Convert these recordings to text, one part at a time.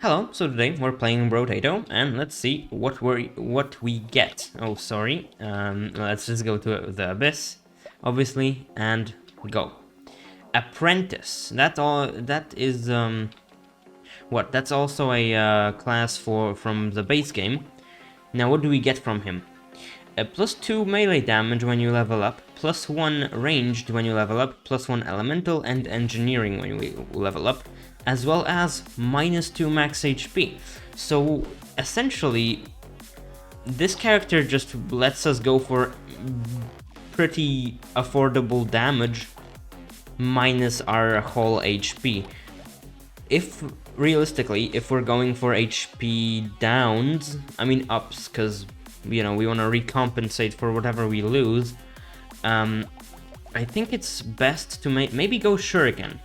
Hello, so today we're playing Brotato, and let's see what we get. Oh, sorry. Let's just go to the Abyss, obviously, and go. Apprentice. That is what? That's also a class from the base game. Now, what do we get from him? +2 melee damage when you level up, +1 ranged when you level up, +1 elemental and engineering when we level up, as well as -2 max HP. So essentially, this character just lets us go for pretty affordable damage minus our whole HP. If realistically, if we're going for HP downs, I mean ups, because you know, we want to recompensate for whatever we lose. I think it's best to maybe go Shuriken,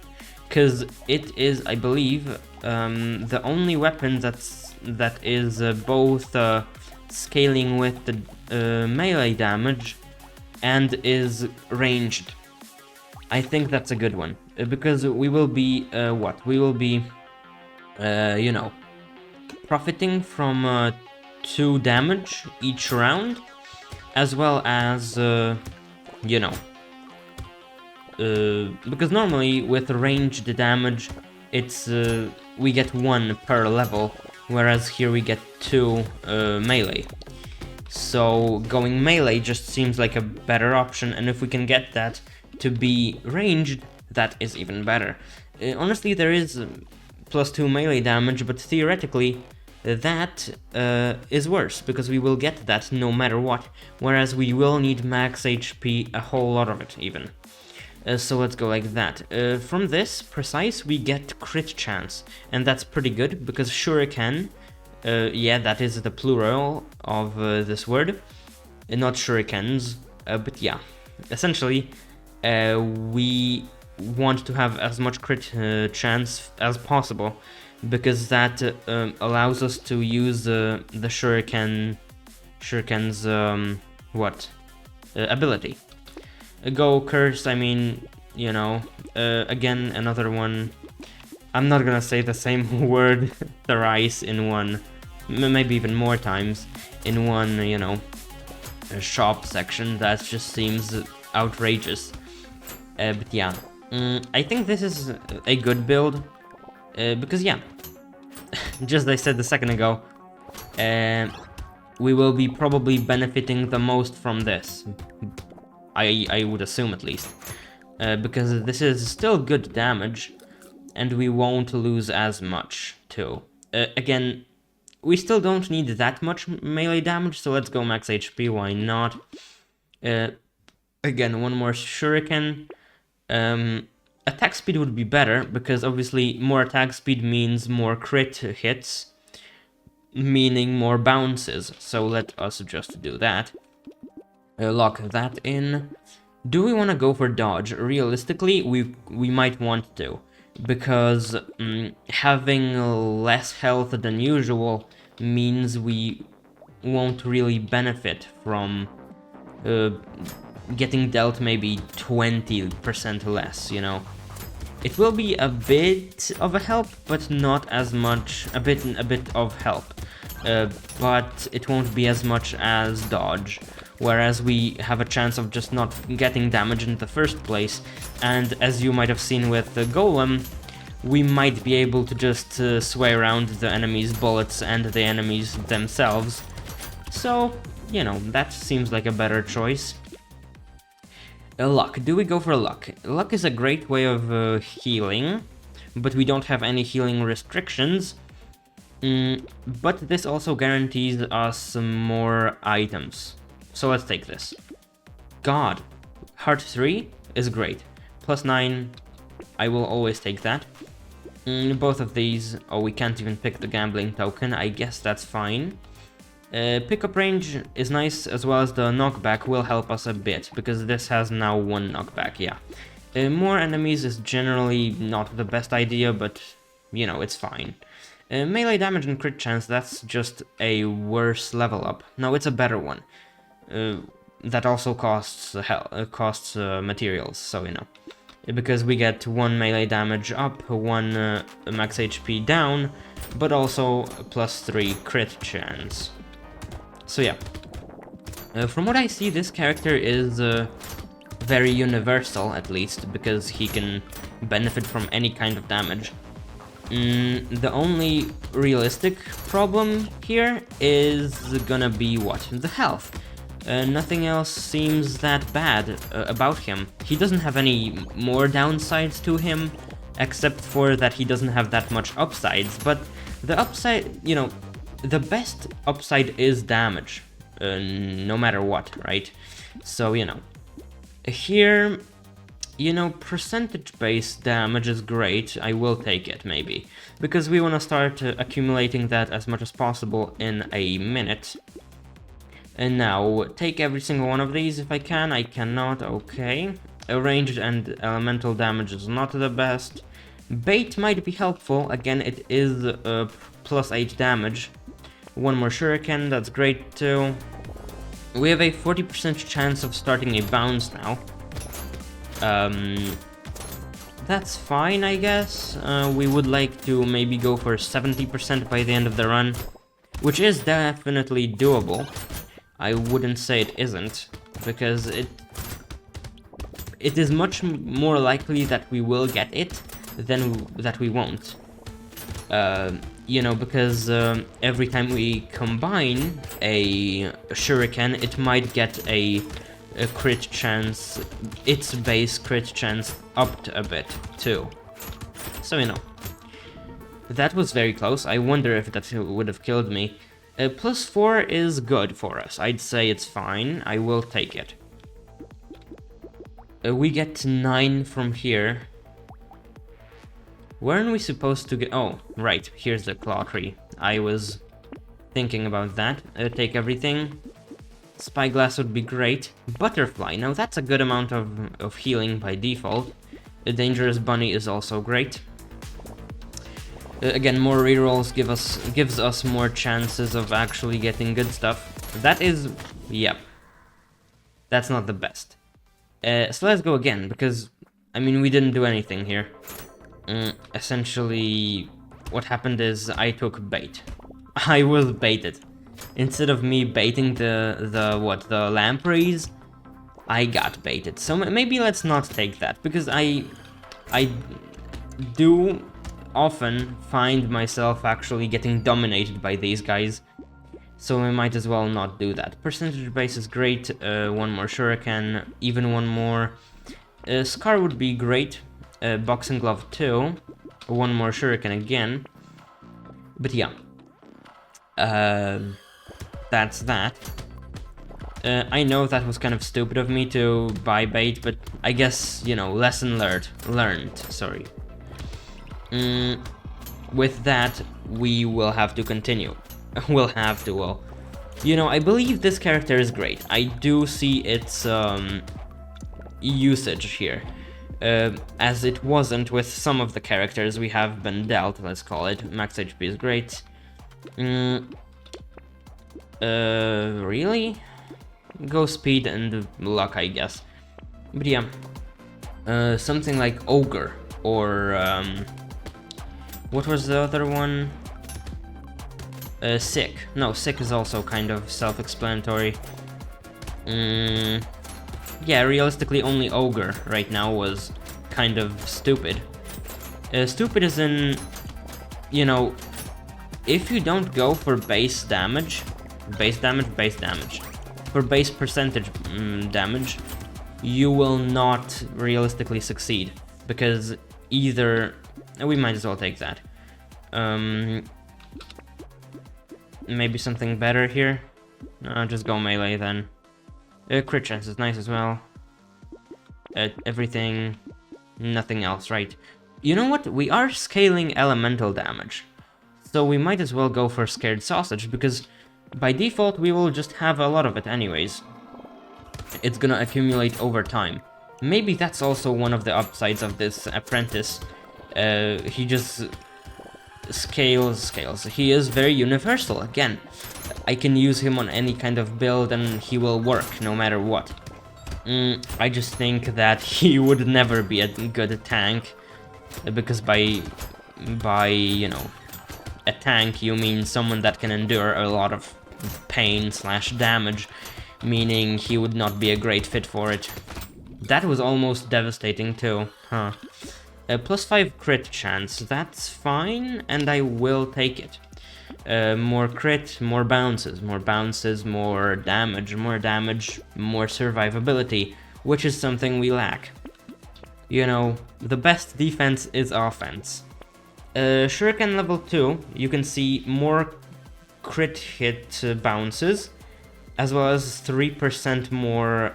because it is, I believe, the only weapon that is both scaling with the melee damage and is ranged. I think that's a good one, because we will be we will be, you know, profiting from 2 damage each round, as well as, you know, because normally with ranged damage, it's we get 1 per level, whereas here we get 2 melee. So going melee just seems like a better option, and if we can get that to be ranged, that is even better. Honestly, there is +2 melee damage, but theoretically, that is worse, because we will get that no matter what, whereas we will need max HP, a whole lot of it even. So let's go like that. From this precise we get crit chance, and that's pretty good, because Shuriken, yeah, that is the plural of this word, not shurikens, but yeah, essentially we want to have as much crit chance as possible, because that allows us to use the shuriken's ability. Go curse, I mean, you know, again, another one. I'm not gonna say the same word thrice in one, maybe even more times in one, you know, shop section. That just seems outrageous. But yeah, I think this is a good build, because yeah, just as I said a second ago, we will be probably benefiting the most from this. I would assume, at least, because this is still good damage, and we won't lose as much too. Again, we still don't need that much melee damage, so let's go max HP, why not? Again, one more shuriken. Attack speed would be better, because obviously more attack speed means more crit hits, meaning more bounces, so let us just do that. Lock that in. Do we want to go for dodge? Realistically, we might want to, because having less health than usual means we won't really benefit from getting dealt maybe 20% less, you know. It will be a bit of a help, but not as much. A bit of help, but it won't be as much as dodge. Whereas we have a chance of just not getting damage in the first place, and as you might have seen with the Golem, we might be able to just sway around the enemy's bullets and the enemies themselves. So, you know, that seems like a better choice. Luck. Do we go for luck? Luck is a great way of healing, but we don't have any healing restrictions. But this also guarantees us more items. So let's take this. God, Heart 3 is great. +9, I will always take that. Both of these, oh, we can't even pick the gambling token, I guess that's fine. Pickup range is nice, as well as the knockback will help us a bit, because this has now 1 knockback, yeah. More enemies is generally not the best idea, but, you know, it's fine. Melee damage and crit chance, that's just a worse level up. No, it's a better one. That also costs materials, so you know. because we get 1 melee damage up, 1 max HP down, but also +3 crit chance. So yeah, from what I see, this character is very universal, at least, because he can benefit from any kind of damage. The only realistic problem here is gonna be what? The health. Nothing else seems that bad about him. He doesn't have any more downsides to him, except for that he doesn't have that much upsides, but the upside, you know, the best upside is damage, no matter what, right? So, you know, here, you know, percentage-based damage is great. I will take it, maybe, because we want to start accumulating that as much as possible in a minute. And now, take every single one of these if I can. I cannot, okay. Ranged and elemental damage is not the best. Bait might be helpful. Again, it is +8 damage. 1 more shuriken, that's great too. We have a 40% chance of starting a bounce now. That's fine, I guess. We would like to maybe go for 70% by the end of the run, which is definitely doable. I wouldn't say it isn't, because it is much more likely that we will get it than that we won't. You know, because every time we combine a shuriken, it might get a crit chance, its base crit chance upped a bit too. So, you know, that was very close. I wonder if that would have killed me. +4 is good for us. I'd say it's fine. I will take it. We get 9 from here. Weren't we supposed to get... Oh, right. Here's the claw tree. I was thinking about that. Take everything. Spyglass would be great. Butterfly. Now that's a good amount of healing by default. The Dangerous Bunny is also great. Again, more rerolls gives us more chances of actually getting good stuff. That is... yep. That's not the best. So let's go again, because, I mean, we didn't do anything here. Essentially, what happened is I took bait. I was baited. Instead of me baiting the lampreys, I got baited. So maybe let's not take that, because I do often find myself actually getting dominated by these guys, so we might as well not do that. Percentage base is great. 1 more shuriken, even 1 more. Scar would be great. Boxing glove too. 1 more shuriken again. But yeah, that's that. I know that was kind of stupid of me to buy bait, but I guess, you know, lesson learned, sorry. With that, we will have to continue. We'll have to, well... You know, I believe this character is great. I do see its usage here. As it wasn't with some of the characters we have been dealt, let's call it. Max HP is great. Really? Go speed and luck, I guess. But yeah. Something like Ogre, or... what was the other one? Sick. No, Sick is also kind of self-explanatory. Yeah, realistically only Ogre right now was kind of stupid. Stupid as in, you know, if you don't go for base damage, for base percentage damage, you will not realistically succeed, because either... We might as well take that. Maybe something better here? Just go melee then. Crit chance is nice as well. Everything... Nothing else, right? You know what? We are scaling elemental damage. So we might as well go for Scared Sausage, because by default we will just have a lot of it anyways. It's gonna accumulate over time. Maybe that's also one of the upsides of this apprentice. He just scales. He is very universal. Again, I can use him on any kind of build and he will work no matter what. I just think that he would never be a good tank, because by you know, a tank you mean someone that can endure a lot of pain / damage, meaning he would not be a great fit for it. That was almost devastating too, huh? +5 crit chance, that's fine, and I will take it. More crit, more bounces, more damage, more survivability, which is something we lack. You know, the best defense is offense. Shuriken level 2, you can see more crit hit bounces, as well as 3% more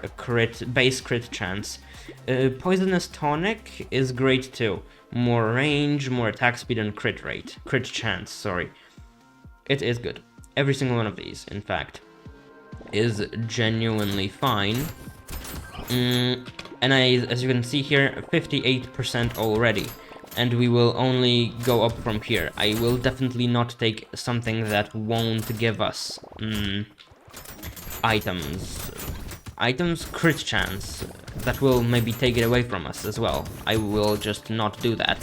base crit chance. Poisonous Tonic is great too. More range, more attack speed, and crit chance, sorry. It is good. Every single one of these, in fact, is genuinely fine. And as you can see here, 58% already. And we will only go up from here. I will definitely not take something that won't give us items crit chance. That will maybe take it away from us as well. I will just not do that.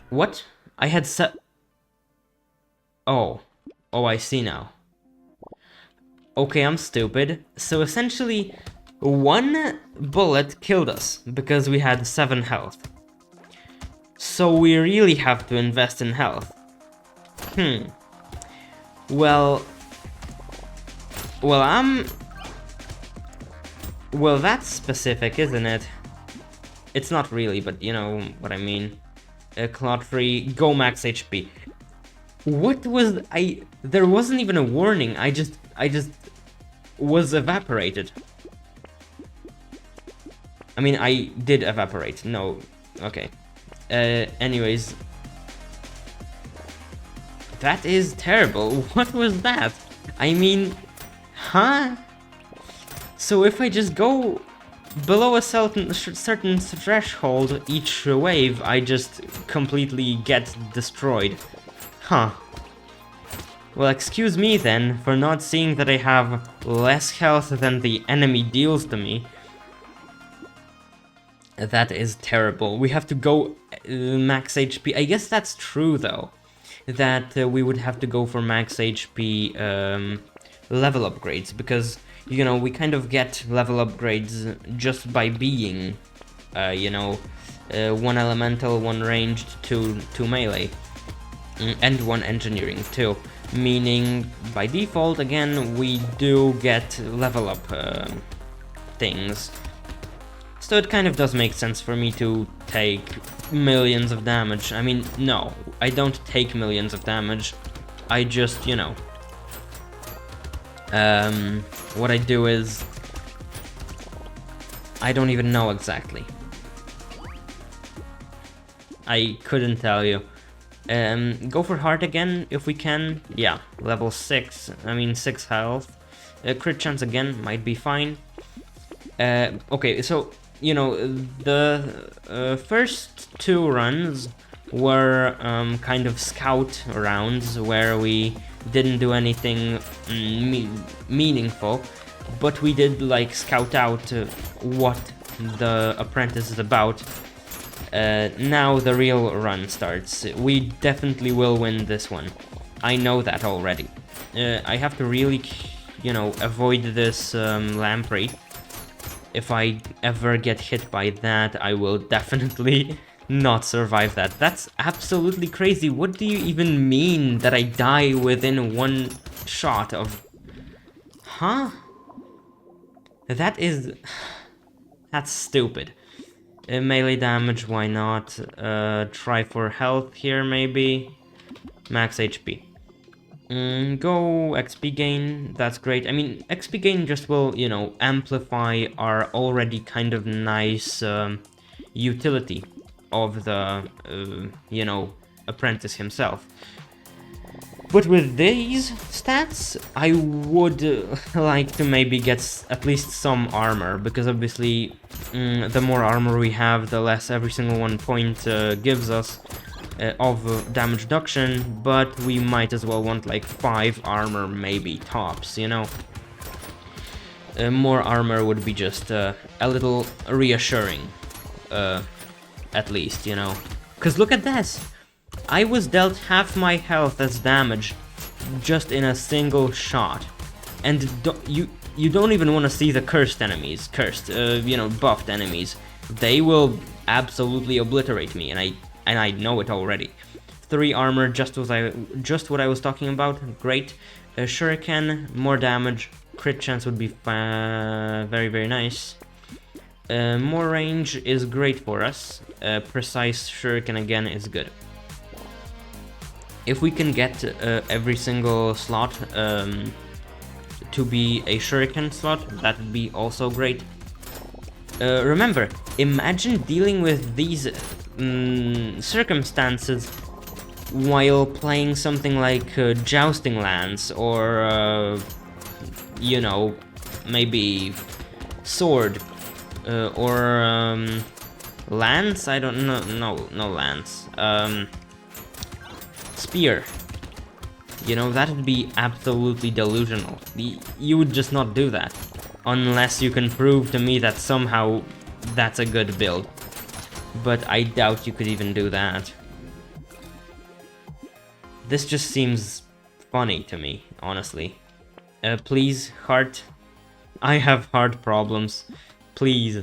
What? I had set... Oh, I see now. Okay, I'm stupid. So essentially, one bullet killed us because we had 7 health. So we really have to invest in health. Well, that's specific, isn't it? It's not really, but you know what I mean. Clot free, go max HP. What was there wasn't even a warning. I just was evaporated. I mean, I did evaporate. No, okay. Anyways, that is terrible. What was that? I mean, huh? So if I just go below a certain threshold each wave, I just completely get destroyed. Huh. Well, excuse me then for not seeing that I have less health than the enemy deals to me. That is terrible. We have to go max HP. I guess that's true though. That we would have to go for max HP level upgrades, because you know, we kind of get level upgrades just by being, you know, 1 elemental, 1 ranged, 2 melee, and 1 engineering too. Meaning, by default, again, we do get level up things. So it kind of does make sense for me to take millions of damage. I mean, no, I don't take millions of damage. I just, you know, what I do is, I don't even know exactly. I couldn't tell you. Go for heart again if we can. Yeah, level 6. I mean 6 health. Crit chance again might be fine. Okay, so you know, the first 2 runs were kind of scout rounds where we didn't do anything meaningful, but we did like scout out what the apprentice is about. Now the real run starts. We definitely will win this one. I know that already. I have to really, you know, avoid this lamprey. If I ever get hit by that, I will definitely not survive that. That's absolutely crazy. What do you even mean that I die within 1 shot of... Huh? That's stupid. Melee damage, why not? Try for health here, maybe. Max HP. Go XP gain, that's great. I mean, XP gain just will, you know, amplify our already kind of nice utility of the, you know, apprentice himself. But with these stats, I would like to maybe get at least some armor, because obviously the more armor we have, the less every single 1 point gives us of damage reduction, but we might as well want like 5 armor, maybe tops, you know. More armor would be just a little reassuring, at least, you know. Because look at this! I was dealt half my health as damage just in a single shot. And you don't even want to see the cursed enemies, you know, buffed enemies. They will absolutely obliterate me, and I know it already. 3 armor, just what I was talking about. Great. Shuriken, more damage. Crit chance would be very, very nice. More range is great for us. Precise Shuriken again is good. If we can get every single slot to be a Shuriken slot, that would be also great. Remember, imagine dealing with these circumstances while playing something like Jousting Lance or, you know, maybe Sword or Lance? I don't know, no Lance. Spear. You know, that would be absolutely delusional. You would just not do that. Unless you can prove to me that somehow that's a good build. But I doubt you could even do that. This just seems funny to me, honestly. Please, heart. I have heart problems. Please.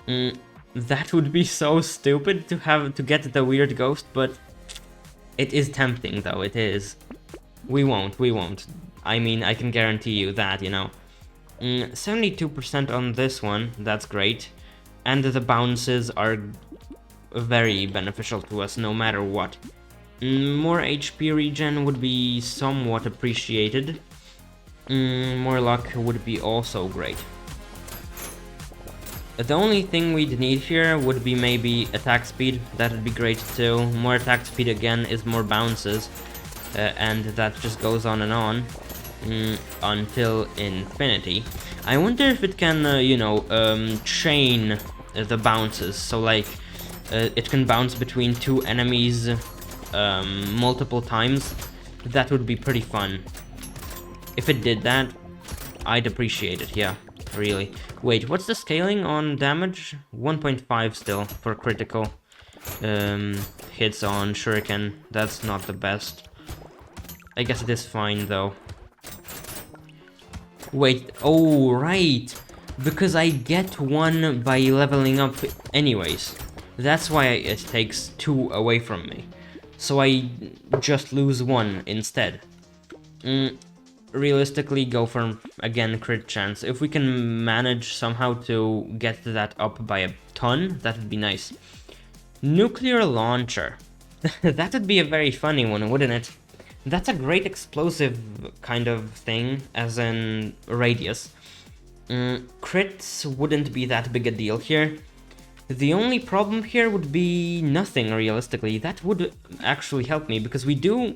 That would be so stupid to get the weird ghost, but it is tempting though, it is. We won't. I mean, I can guarantee you that, you know. 72% on this one, that's great. And the bounces are very beneficial to us no matter what. More HP regen would be somewhat appreciated. More luck would be also great. The only thing we'd need here would be maybe attack speed. That would be great too. More attack speed again is more bounces. And that just goes on and on until infinity. I wonder if it can, you know, chain the bounces. So like, it can bounce between 2 enemies multiple times. That would be pretty fun. If it did that, I'd appreciate it, yeah, really. Wait, what's the scaling on damage? 1.5 still for critical hits on Shuriken. That's not the best. I guess it is fine though. Wait, oh right, because I get 1 by leveling up anyways. That's why it takes 2 away from me. So I just lose 1 instead. Realistically, go for, again, crit chance. If we can manage somehow to get that up by a ton, that would be nice. Nuclear launcher. That would be a very funny one, wouldn't it? That's a great explosive kind of thing, as in radius. Crits wouldn't be that big a deal here. The only problem here would be nothing, realistically. That would actually help me, because we do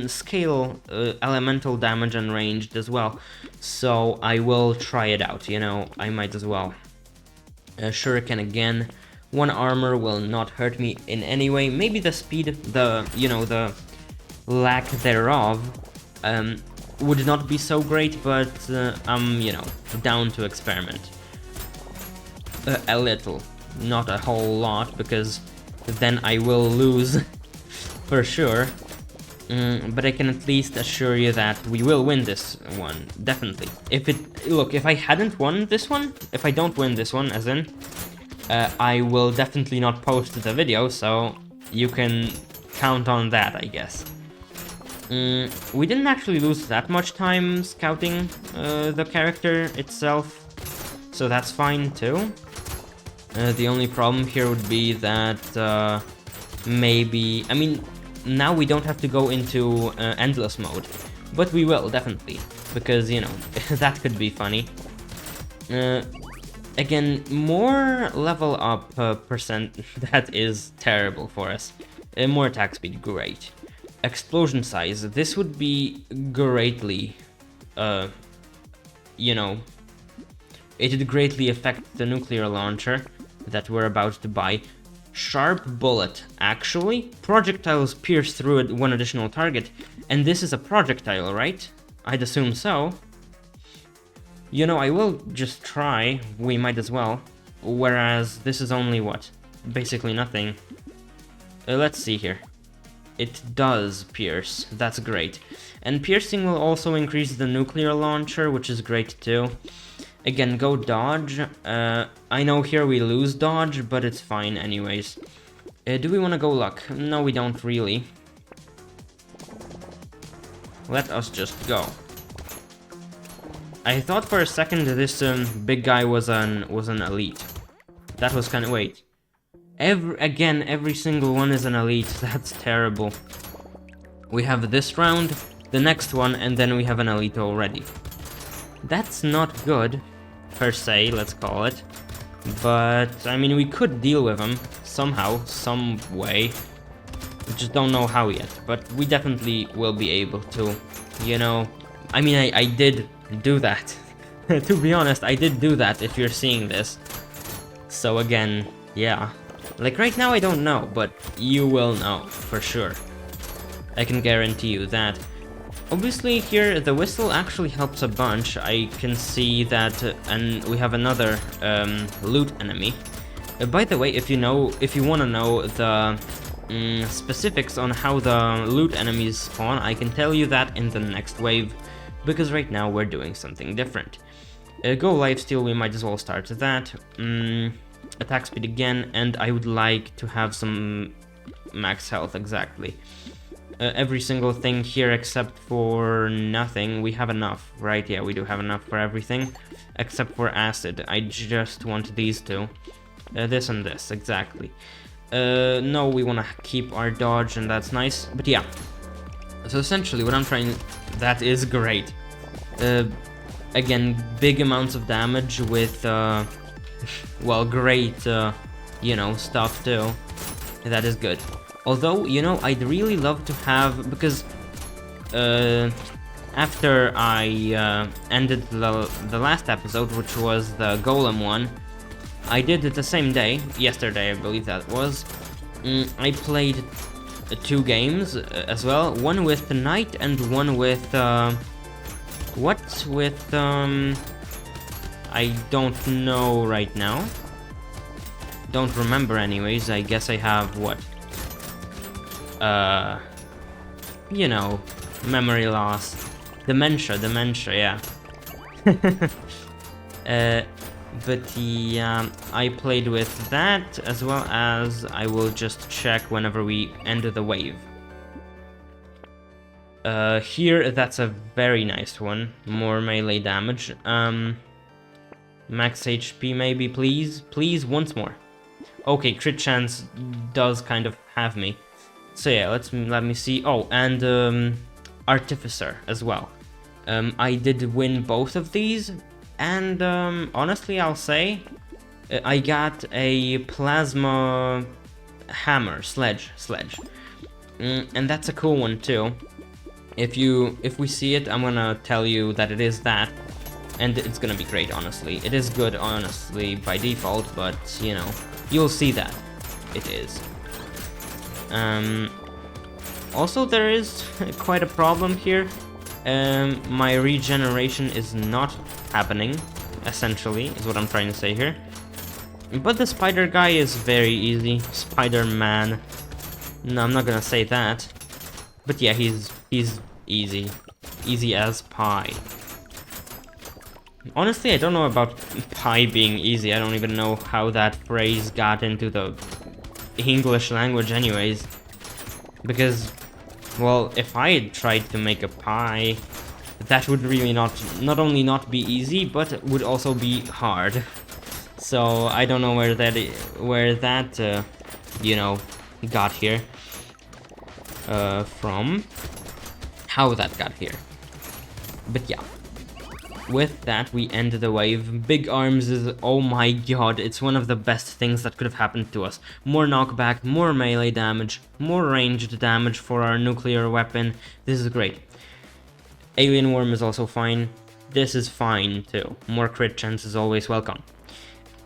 scale elemental damage and ranged as well. So I will try it out, you know, I might as well. Shuriken again. 1 armor will not hurt me in any way. Maybe the speed, you know, the lack thereof would not be so great, but I'm, you know, down to experiment. A little. Not a whole lot, because then I will lose for sure. But I can at least assure you that we will win this one, definitely. If I hadn't won this one, if I don't win this one, as in, I will definitely not post the video, so you can count on that, I guess. We didn't actually lose that much time scouting the character itself, so that's fine too. The only problem here would be that maybe... I mean, now we don't have to go into endless mode, but we will, definitely, because, you know, that could be funny. Again, more level up percent, that is terrible for us. More attack speed, great. Explosion size, this would be greatly, you know, it would greatly affect the nuclear launcher that we're about to buy. Sharp bullet, actually, projectiles pierce through one additional target, and this is a projectile, right? I'd assume so. You know, I will just try, we might as well. Whereas this is only what? Basically nothing. Let's see here. It does pierce, that's great. And piercing will also increase the nuclear launcher, which is great too. Again, go dodge. I know here we lose dodge, but it's fine anyways. Do we want to go luck? No, we don't really. Let us just go. I thought for a second this big guy was an elite. That was kind of... wait. Every single one is an elite. That's terrible. We have this round, the next one, and then we have an elite already. That's not good, per se, let's call it. But, I mean, we could deal with them somehow, some way. We just don't know how yet, but we definitely will be able to, you know... I mean, I did do that. To be honest, I did do that if you're seeing this. So again, yeah. Like right now I don't know, but you will know, for sure. I can guarantee you that. Obviously here the whistle actually helps a bunch. I can see that, and we have another loot enemy. By the way, if you want to know the specifics on how the loot enemies spawn, I can tell you that in the next wave, because right now we're doing something different. Go lifesteal, we might as well start that. Attack speed again, and I would like to have some max health, exactly. Every single thing here except for nothing. We have enough, right? Yeah, we do have enough for everything, except for acid. I just want these two. This and this, exactly. No, we want to keep our dodge, and that's nice, but yeah. So essentially what I'm trying... that is great. Again, big amounts of damage with, well, great, you know, stuff too. That is good. Although, you know, I'd really love to have, because after I ended the last episode, which was the golem one, I did it the same day, yesterday I believe that was. I played 2 games as well, one with the knight and one with, what with, I don't know right now. Don't remember anyways, I guess I have what? You know, memory loss. Dementia, yeah. But yeah, I played with that, as well as I will just check whenever we end the wave. Here, that's a very nice one. More melee damage. Max HP maybe, please? Please, once more. Okay, crit chance does kind of have me. So yeah, let me see. Oh, and Artificer as well. I did win both of these, and honestly, I'll say I got a plasma hammer sledge, and that's a cool one too. If we see it, I'm gonna tell you that it is that, and it's gonna be great. Honestly, it is good, honestly, by default, but you know, you'll see that it is. Also, there is quite a problem here. My regeneration is not happening, essentially, is what I'm trying to say here. But the spider guy is very easy. Spider-Man. No, I'm not gonna say that. But yeah, he's easy. Easy as pie. Honestly, I don't know about pie being easy. I don't even know how that phrase got into the English language anyways. Because, well, if I had tried to make a pie, that would really not only not be easy, but would also be hard. So I don't know where that you know, got here from, how that got here. But yeah, with that we end the wave. Big arms is, oh my god, it's one of the best things that could have happened to us. More knockback, more melee damage, more ranged damage for our nuclear weapon. This is great. Alien Worm is also fine. This is fine too. More crit chance is always welcome.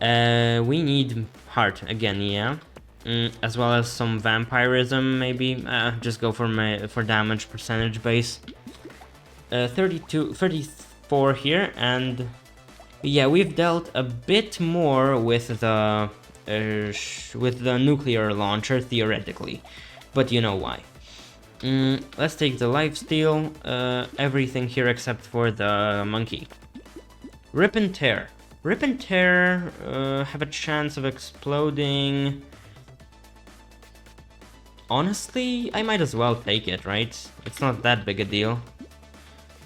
We need heart again, yeah. As well as some vampirism, maybe. Just go for damage percentage base. 34 here, and Yeah, we've dealt a bit more with the nuclear launcher theoretically, but you know why. Let's take the lifesteal, everything here except for the monkey. Rip and tear. Rip and tear have a chance of exploding. Honestly, I might as well take it, right? It's not that big a deal.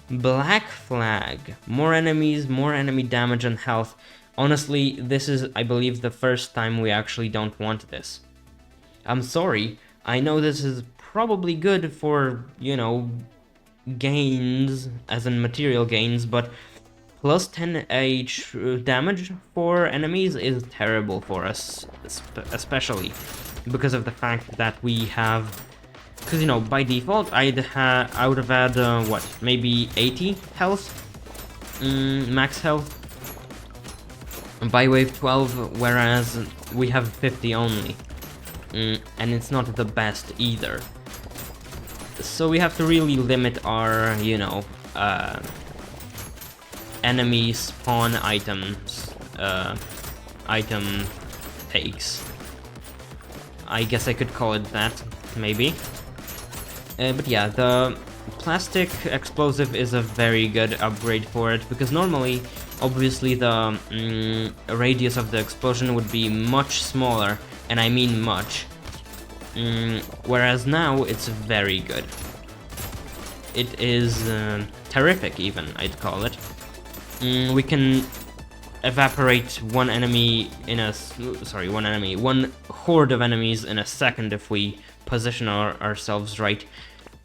Black flag. More enemies, more enemy damage and health. Honestly, this is, I believe, the first time we actually don't want this. I'm sorry. I know this is probably good for, you know, gains, as in material gains, but plus 10 H damage for enemies is terrible for us, especially because of the fact that we have... Because, you know, by default, I would have had, what, maybe 80 health? Max health? By wave 12, whereas we have 50 only. And it's not the best either. So we have to really limit our, you know, enemy spawn items, item takes. I guess I could call it that, maybe. But yeah, the plastic explosive is a very good upgrade for it, because normally, obviously, the radius of the explosion would be much smaller, and I mean much. Whereas now, it's very good. It is terrific, even, I'd call it. We can evaporate one horde of enemies in a second if we position ourselves right.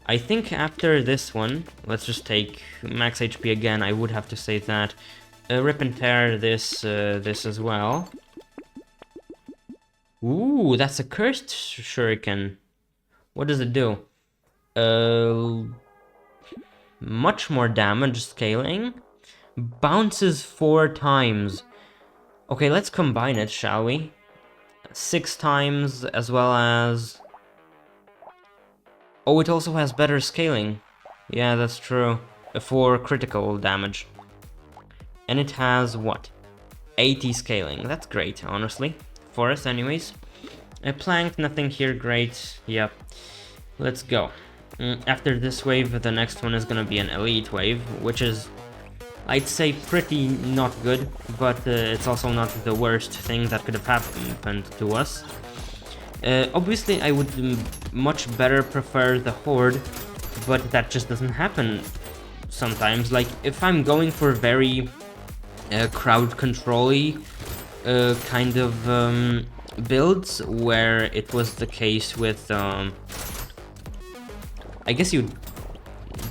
I think after this one, let's just take max HP again. I would have to say that. Rip and tear this as well. Ooh, that's a cursed shuriken. What does it do? Much more damage scaling. Bounces 4 times. Okay, let's combine it, shall we? 6 times, as well as... Oh, it also has better scaling. Yeah, that's true. For critical damage. And it has, what? 80 scaling. That's great, honestly. For us, anyways. A plank, nothing here great. Yep. Let's go. After this wave, the next one is gonna be an elite wave, which is, I'd say, pretty not good, but it's also not the worst thing that could have happened to us. Obviously, I would much better prefer the horde, but that just doesn't happen sometimes. Like, if I'm going for very crowd control-y kind of builds, where it was the case with... I guess you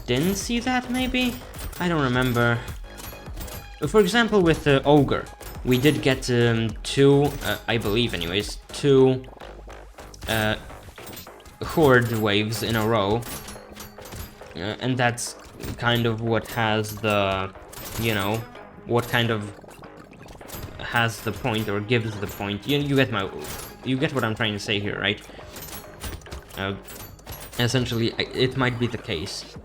didn't see that, maybe? I don't remember. For example, with Ogre, we did get 2, I believe anyways, 2 horde waves in a row, and that's kind of what has the, you know, what kind of has the point or gives the point. You get what I'm trying to say here, right? Essentially, it might be the case,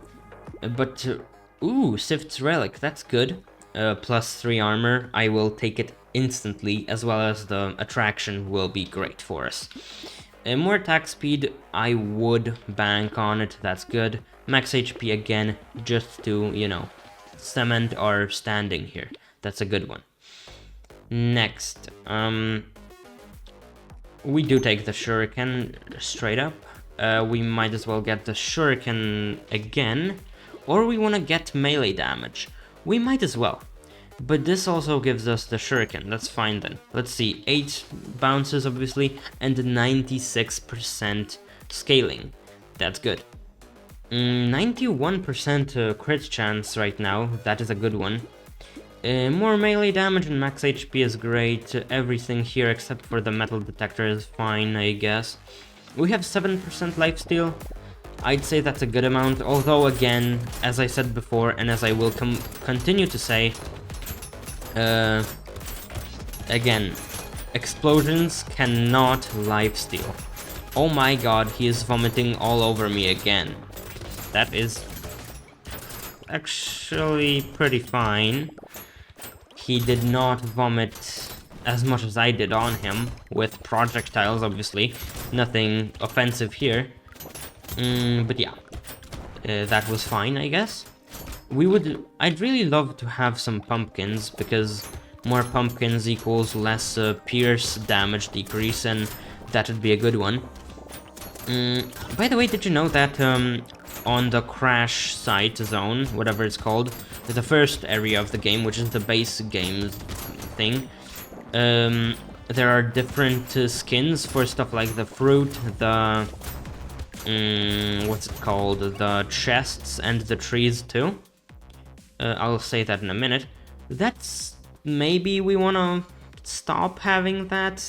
but ooh, Sift's Relic, that's good. Plus 3 armor, I will take it instantly, as well as the attraction will be great for us. More attack speed, I would bank on it, that's good. Max HP again, just to, you know, cement our standing here. That's a good one. Next, we do take the shuriken straight up. We might as well get the shuriken again, or we want to get melee damage. We might as well. But this also gives us the shuriken, that's fine then. Let's see, 8 bounces obviously, and 96% scaling. That's good. 91% crit chance right now, that is a good one. More melee damage and max HP is great. Everything here except for the metal detector is fine, I guess. We have 7% lifesteal. I'd say that's a good amount, although again, as I said before, and as I will continue to say, again, explosions cannot lifesteal. Oh my god, he is vomiting all over me again. That is actually pretty fine. he did not vomit as much as I did on him, with projectiles, obviously. Nothing offensive here. But yeah, that was fine, I guess. I'd really love to have some pumpkins, because more pumpkins equals less pierce damage decrease, and that would be a good one. By the way, did you know that on the crash site zone, whatever it's called, the first area of the game, which is the base game thing, there are different skins for stuff like the fruit, the what's it called, the chests, and the trees too. I'll say that in a minute. That's maybe we wanna stop having that,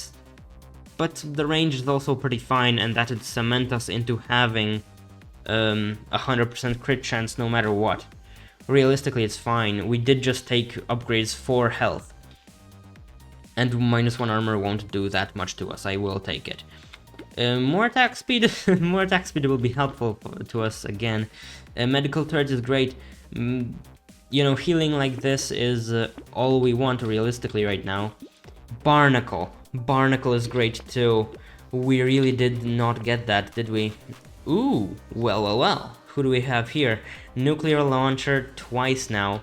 but the range is also pretty fine, and that would cement us into having 100% crit chance no matter what. Realistically, it's fine. We did just take upgrades for health, and -1 armor won't do that much to us. I will take it. More attack speed, more attack speed will be helpful to us again. Medical turret is great. You know, healing like this is all we want realistically right now. Barnacle. Barnacle is great too. We really did not get that, did we? Ooh, well. Who do we have here? Nuclear launcher twice now.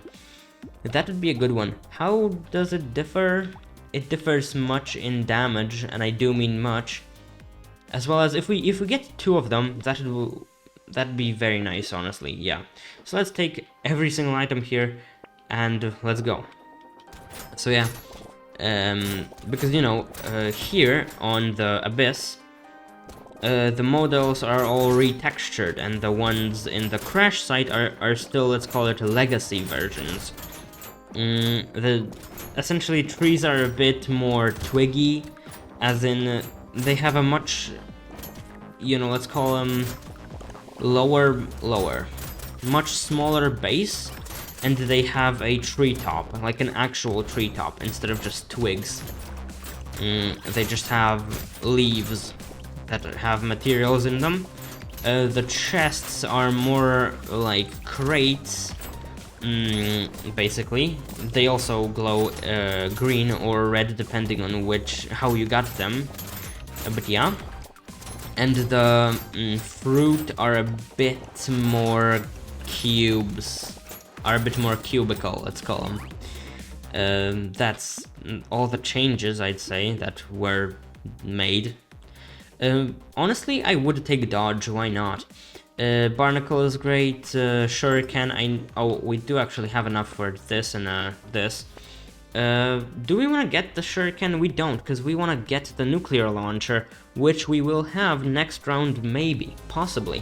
That would be a good one. How does it differ? It differs much in damage, and I do mean much. As well as if we get 2 of them, that'd be very nice, honestly. Yeah. So let's take every single item here, and let's go. So yeah, because you know, here on the Abyss, the models are all retextured, and the ones in the crash site are still, let's call it, legacy versions. Essentially trees are a bit more twiggy, as in they have a much, you know, let's call them lower, much smaller base, and they have a treetop, like an actual treetop, instead of just twigs. They just have leaves that have materials in them. The chests are more like crates, basically. They also glow green or red depending on how you got them. But yeah. And the fruit are a bit more cubical, let's call them. That's all the changes, I'd say, that were made. Honestly, I would take dodge, why not? Barnacle is great, shuriken, we do actually have enough for this and this. Do we want to get the shuriken? We don't, because we want to get the nuclear launcher, which we will have next round, maybe, possibly.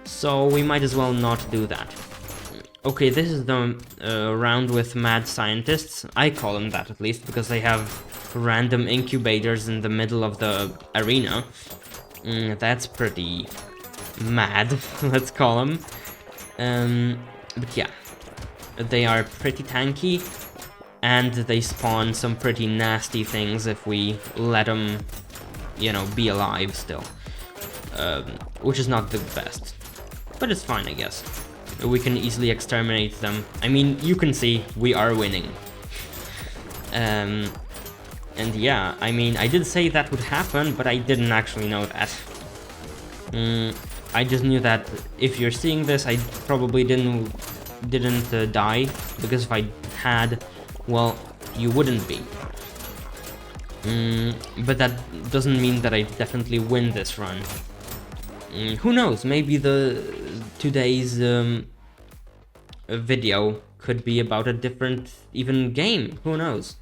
So we might as well not do that. Okay, this is the round with mad scientists. I call them that, at least, because they have random incubators in the middle of the arena. That's pretty mad, let's call them. But yeah, they are pretty tanky, and they spawn some pretty nasty things if we let them, you know, be alive still. Which is not the best, but it's fine, I guess. We can easily exterminate them. I mean, you can see we are winning. And yeah, I mean, I did say that would happen, but I didn't actually know that. I just knew that if you're seeing this, I probably didn't die, because if I had, well, you wouldn't be. But that doesn't mean that I definitely win this run. Who knows? Maybe today's video could be about a different even game. Who knows?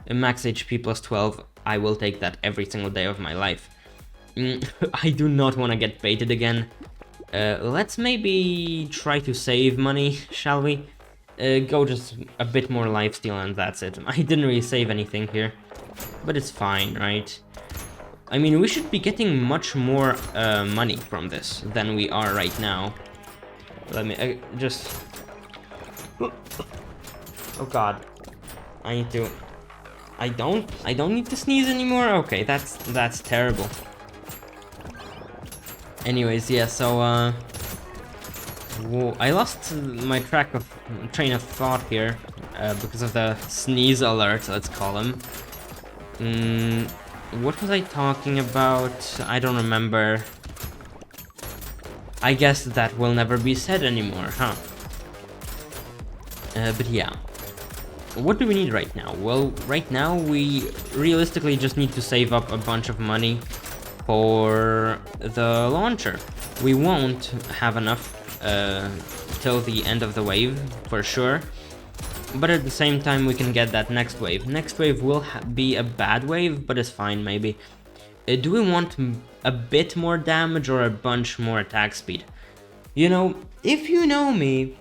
Max HP plus 12. I will take that every single day of my life. I do not want to get baited again. Let's maybe try to save money, shall we? Go just a bit more lifesteal and that's it. I didn't really save anything here, but it's fine, right? I mean, we should be getting much more money from this than we are right now. Let me just... Oh god. I don't need to sneeze anymore? Okay, that's terrible. Anyways, yeah, so Whoa, I lost my train of thought here because of the sneeze alert, let's call him. What was I talking about? I don't remember. I guess that will never be said anymore, huh? But yeah. What do we need right now? Well, right now we realistically just need to save up a bunch of money for the launcher. We won't have enough till the end of the wave, for sure. But at the same time, we can get that next wave. Next wave will be a bad wave, but it's fine, maybe. Do we want a bit more damage or a bunch more attack speed? You know, if you know me,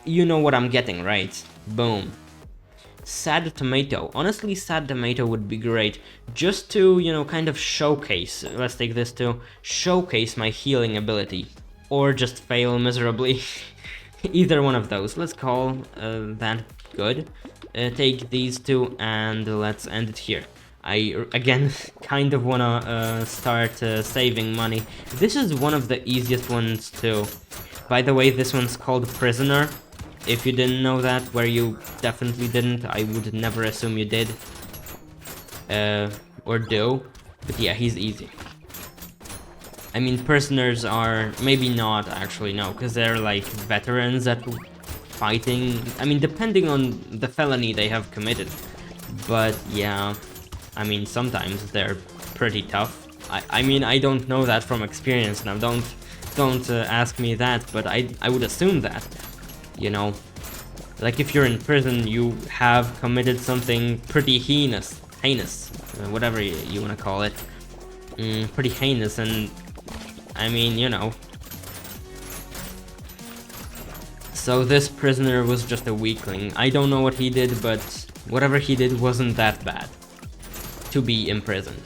you know what I'm getting, right? Boom. Sad Tomato. Honestly, Sad Tomato would be great. Just to, you know, kind of showcase. Let's take this to showcase my healing ability. Or just fail miserably. Either one of those. Let's call that good. Take these two and let's end it here. I, again, kind of wanna start saving money. This is one of the easiest ones too. By the way, this one's called Prisoner. If you didn't know that, where you definitely didn't, I would never assume you did. Or do. But yeah, he's easy. I mean, prisoners are... maybe not, actually, no, because they're like veterans at fighting. I mean, depending on the felony they have committed. But yeah, I mean, sometimes they're pretty tough. I mean, I don't know that from experience now, don't ask me that, but I would assume that, you know. Like, if you're in prison, you have committed something pretty heinous, whatever you want to call it. Pretty heinous, and I mean, you know. So this prisoner was just a weakling. I don't know what he did, but whatever he did wasn't that bad to be imprisoned.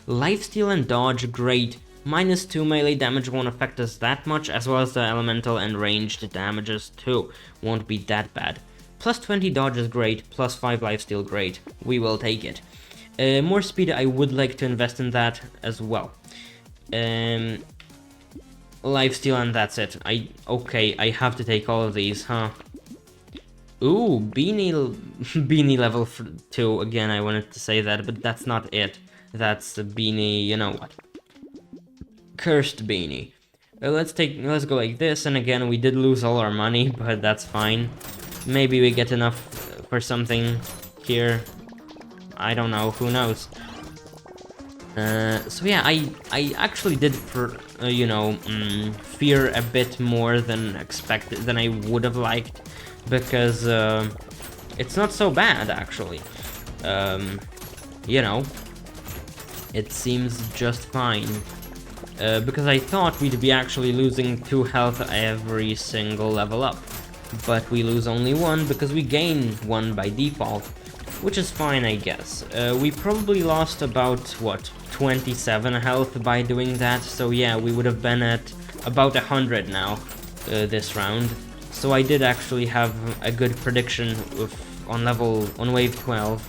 Lifesteal and dodge, great. -2 melee damage won't affect us that much, as well as the elemental and ranged damages too. Won't be that bad. +20 dodge is great, +5 lifesteal, great. We will take it. More speed, I would like to invest in that as well. Lifesteal, and that's it. Okay, I have to take all of these, huh? Ooh, Beanie level 2. Again, I wanted to say that, but that's not it. That's the Beanie, you know what. Cursed Beanie. Let's go like this, and again, we did lose all our money, but that's fine. Maybe we get enough for something here. I don't know, who knows. So yeah, I actually did, you know, fear a bit more than expected, than I would have liked, because it's not so bad, actually. You know, it seems just fine. Because I thought we'd be actually losing 2 health every single level up. But we lose only 1 because we gain 1 by default, which is fine, I guess. We probably lost about, what, 27 health by doing that, so yeah, we would have been at about 100 now, this round. So I did actually have a good prediction on wave 12.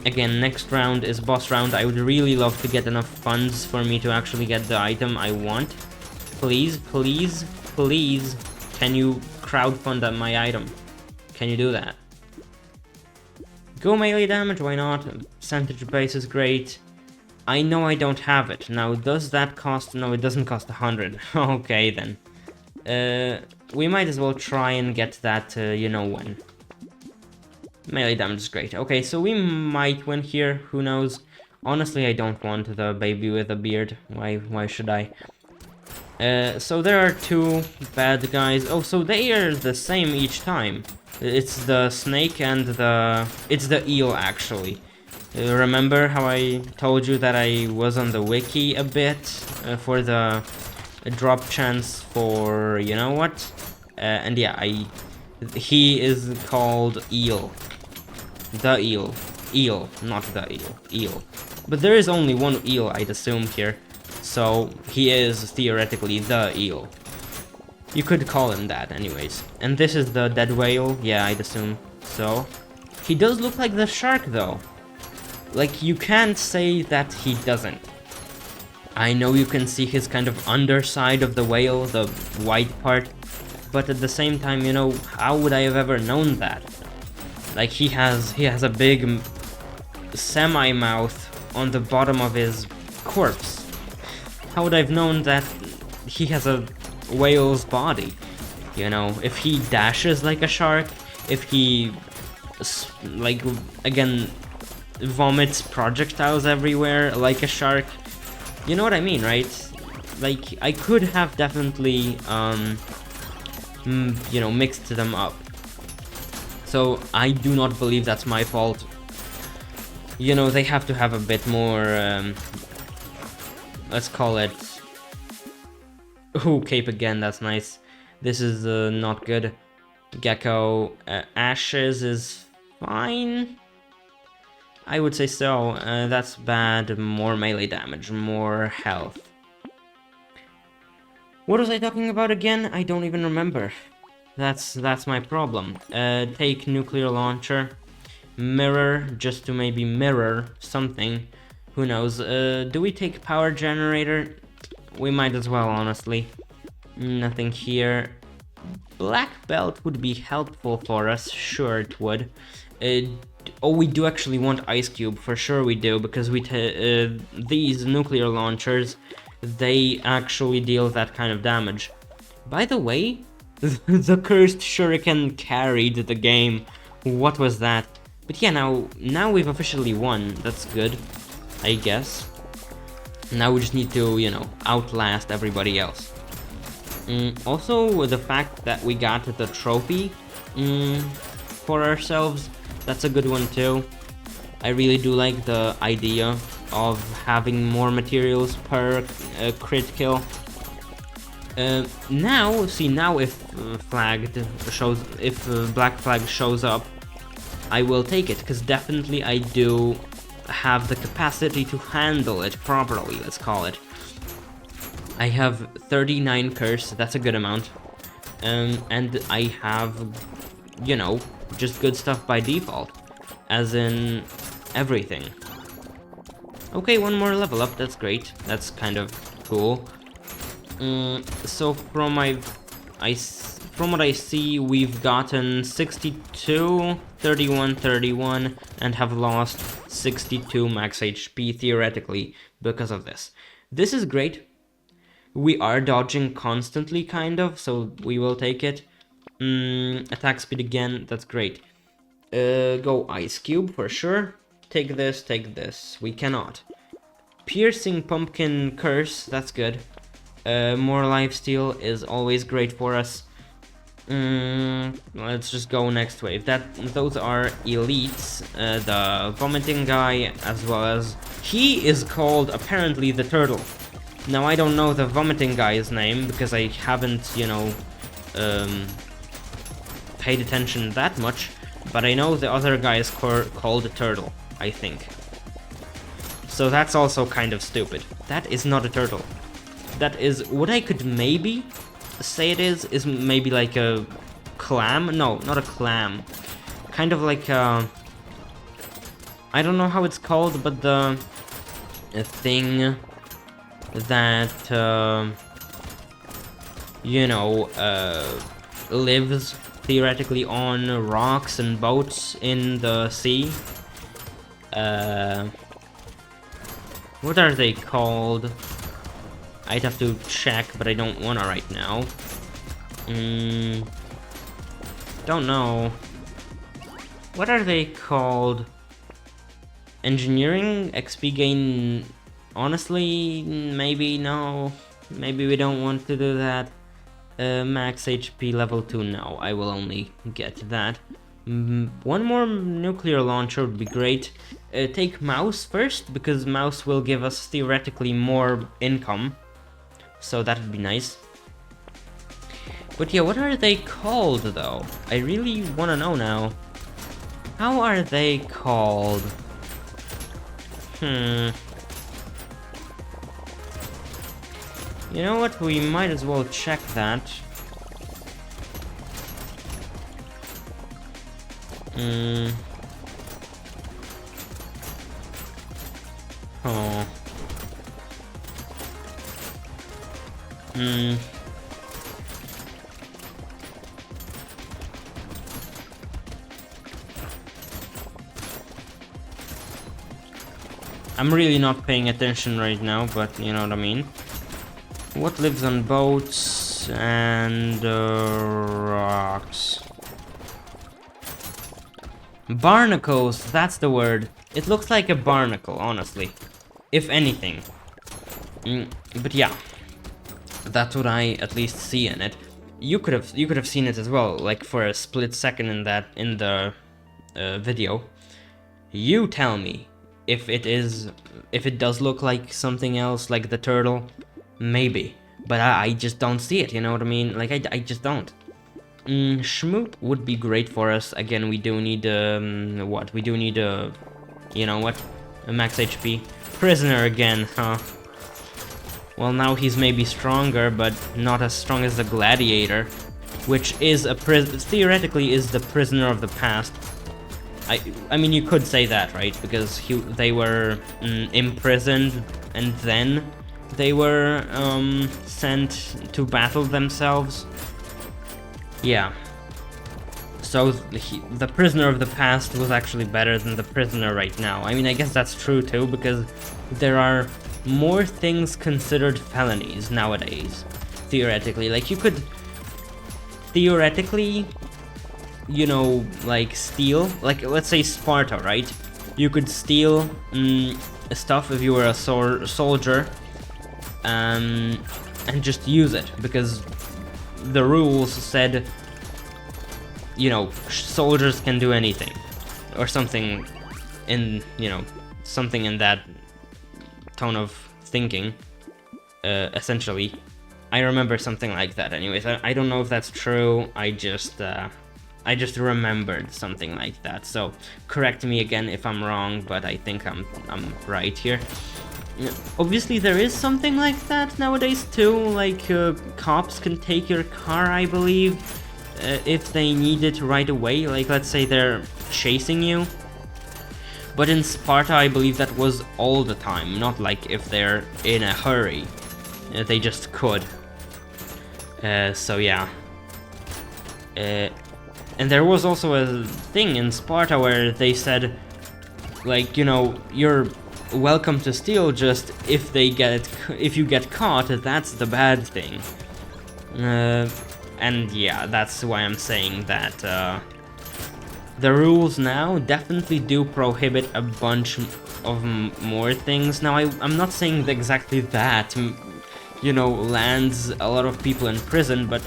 Again, next round is boss round. I would really love to get enough funds for me to actually get the item I want. Please, please, please, can you crowdfund my item? Can you do that? Go melee damage, why not? Percentage base is great. I know I don't have it. Now, does that cost... no, it doesn't cost 100. Okay, then. We might as well try and get that, you know when. Melee damage is great. Okay, so we might win here, who knows. Honestly, I don't want the baby with a beard. Why should I? So there are 2 bad guys. Oh, so they are the same each time. It's the snake and it's the eel, actually. Remember how I told you that I was on the wiki a bit for the drop chance for, you know what? And yeah, he is called Eel. The eel. Eel, not the eel. Eel. But there is only 1 eel, I'd assume, here. So, he is theoretically the eel. You could call him that, anyways. And this is the dead whale? Yeah, I'd assume so. He does look like the shark, though. Like, you can't say that he doesn't. I know you can see his kind of underside of the whale, the white part, but at the same time, you know, how would I have ever known that? Like, he has a big semi-mouth on the bottom of his corpse. How would I have known that he has a whale's body? You know, if he dashes like a shark, if he, like, again, vomits projectiles everywhere like a shark, you know what I mean, right? Like, I could have definitely, you know, mixed them up. So I do not believe that's my fault. You know, they have to have a bit more, let's call it... Ooh, cape again, that's nice. This is not good. Gecko, ashes is fine. I would say so. That's bad. More melee damage, more health. What was I talking about again? I don't even remember. That's my problem. Take nuclear launcher. Mirror, just to maybe mirror something. Who knows? Do we take power generator? We might as well, honestly. Nothing here. Black belt would be helpful for us. Sure, it would. Oh, we do actually want ice cube, for sure we do, because these nuclear launchers, they actually deal that kind of damage. By the way, the cursed shuriken carried the game. What was that? But yeah, now we've officially won. That's good, I guess. Now we just need to, you know, outlast everybody else. Also, the fact that we got the trophy for ourselves, that's a good one too. I really do like the idea of having more materials per crit kill. Now if black flag shows up, I will take it, because definitely I do have the capacity to handle it properly, let's call it. I have 39 curse, that's a good amount. And I have, you know, just good stuff by default. As in, everything. Okay, one more level up, that's great. That's kind of cool. So from what I see, we've gotten 62, 31, 31, and have lost 62 max HP theoretically because of this. This is great. We are dodging constantly, kind of, so we will take it. Attack speed again, that's great. Go ice cube for sure. Take this. We cannot. Piercing pumpkin curse, that's good. More lifesteal is always great for us. Let's just go next wave. Those are elites. The vomiting guy, as well as he is called apparently the turtle. Now I don't know the vomiting guy's name because I haven't, you know, paid attention that much. But I know the other guy is called the turtle, I think. So that's also kind of stupid. That is not a turtle. That is what I could maybe say it is maybe like a clam. No, not a clam. Kind of like a, I don't know how it's called, but the thing that you know, lives theoretically on rocks and boats in the sea. What are they called? I'd have to check, but I don't wanna right now. Don't know. What are they called? Engineering? XP gain? Honestly, maybe no. Maybe we don't want to do that. Max HP level 2, no. I will only get that. One more nuclear launcher would be great. Take mouse first, because mouse will give us theoretically more income. So that would be nice. But yeah, what are they called though? I really want to know now. How are they called? You know what? We might as well check that. Oh. I'm really not paying attention right now, but you know what I mean. What lives on boats and rocks? Barnacles, that's the word. It looks like a barnacle, honestly. If anything. But yeah. That's what I at least see in it. You could have seen it as well, like for a split second in the video. You tell me if it does look like something else, like the turtle, maybe. But I just don't see it, you know what I mean? Like I just don't. Schmoop would be great for us. Again, we do need what? We do need you know what? A max HP. Prisoner again, huh? Well, now he's maybe stronger, but not as strong as the gladiator, which is theoretically is the prisoner of the past. I mean, you could say that, right? Because they were imprisoned and then they were sent to battle themselves. Yeah. So the prisoner of the past was actually better than the prisoner right now. I mean, I guess that's true too, because there are more things considered felonies nowadays. Theoretically, like you could theoretically, you know, like steal, like let's say Sparta, right? You could steal stuff if you were a soldier, and just use it because the rules said, you know, soldiers can do anything, or something in, you know, something in that tone of thinking, essentially. I remember something like that anyways. I don't know if that's true, I just remembered something like that, so correct me again if I'm wrong, but I think I'm right here. Obviously there is something like that nowadays too, like cops can take your car, I believe, if they need it right away, like let's say they're chasing you. But in Sparta I believe that was all the time, not like if they're in a hurry, they just could. So yeah. And there was also a thing in Sparta where they said, like, you know, you're welcome to steal, just if you get caught, that's the bad thing. And yeah, that's why I'm saying that the rules now definitely do prohibit a bunch of more things. Now I'm not saying exactly that, you know, lands a lot of people in prison, but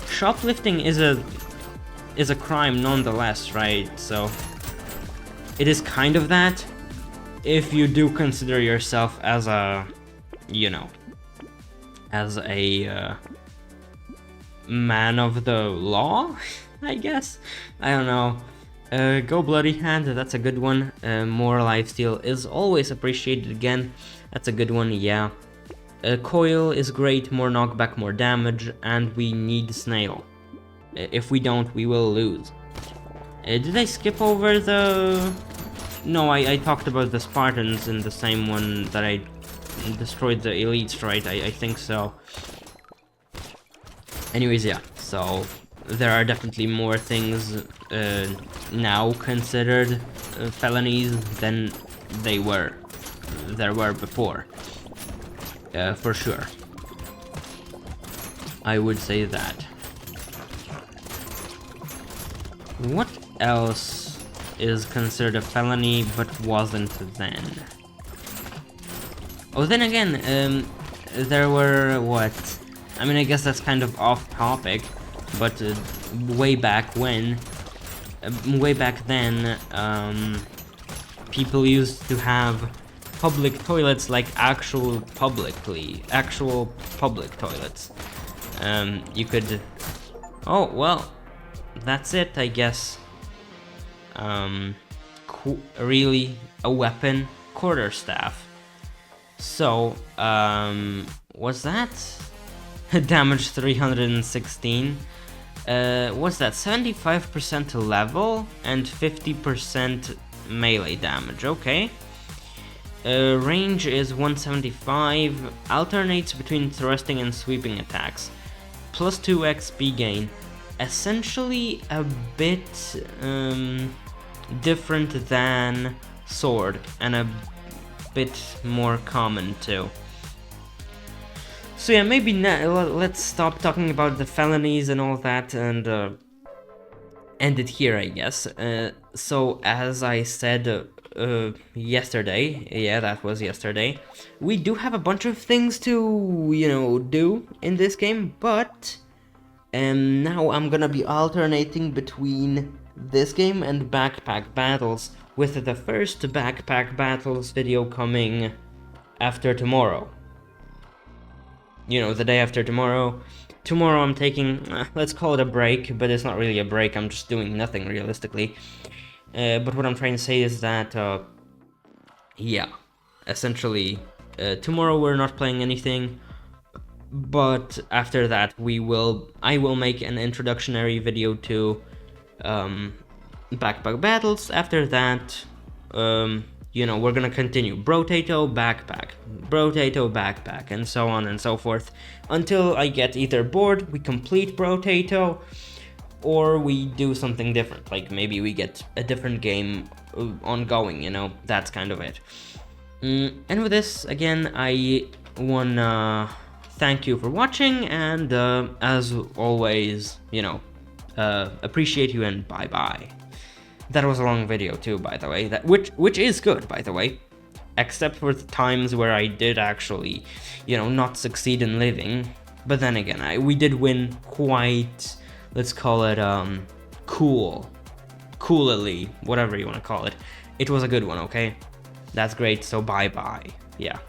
shoplifting is a crime nonetheless, right? So it is kind of that, if you do consider yourself as a, you know, as a man of the law, I guess? I don't know. Go Bloody Hand, that's a good one. More lifesteal is always appreciated again. That's a good one, yeah. Coil is great, more knockback, more damage, and we need Snail. If we don't, we will lose. Did I skip over the... No, I talked about the Spartans in the same one that I destroyed the elites, right? I think so. Anyways, yeah, so there are definitely more things now considered felonies than there were before. For sure. I would say that. What else is considered a felony but wasn't then? Oh, then again, there were what? I mean, I guess that's kind of off topic, but way back when, way back then, people used to have public toilets, like actual public toilets. You could... Oh, well, that's it, I guess. Really, a weapon, quarterstaff. So, what's that? Damage 316. What's that? 75% level and 50% melee damage. Okay. Range is 175, alternates between thrusting and sweeping attacks. Plus 2 XP gain. Essentially a bit different than sword, and a bit more common too. So yeah, maybe let's stop talking about the felonies and all that and end it here, I guess. So as I said yesterday, yeah, that was yesterday, we do have a bunch of things to, you know, do in this game, but now I'm gonna be alternating between this game and Backpack Battles, with the first Backpack Battles video coming after tomorrow. You know, the day after tomorrow. Tomorrow I'm taking, let's call it a break, but it's not really a break, I'm just doing nothing realistically. But what I'm trying to say is that, yeah, essentially, tomorrow we're not playing anything, but after that I will make an introductory video to Backpack Battles. After that, you know, we're gonna continue Brotato, Backpack, and so on and so forth, until I get either bored, we complete Brotato, or we do something different, like maybe we get a different game ongoing, you know, that's kind of it. And with this, again, I wanna thank you for watching, and as always, you know, appreciate you, and bye-bye. That was a long video too, by the way, which is good, by the way, except for the times where I did actually, you know, not succeed in living. But then again, we did win quite, let's call it coolly, whatever you want to call it. It was a good one, okay? That's great, so bye-bye. Yeah.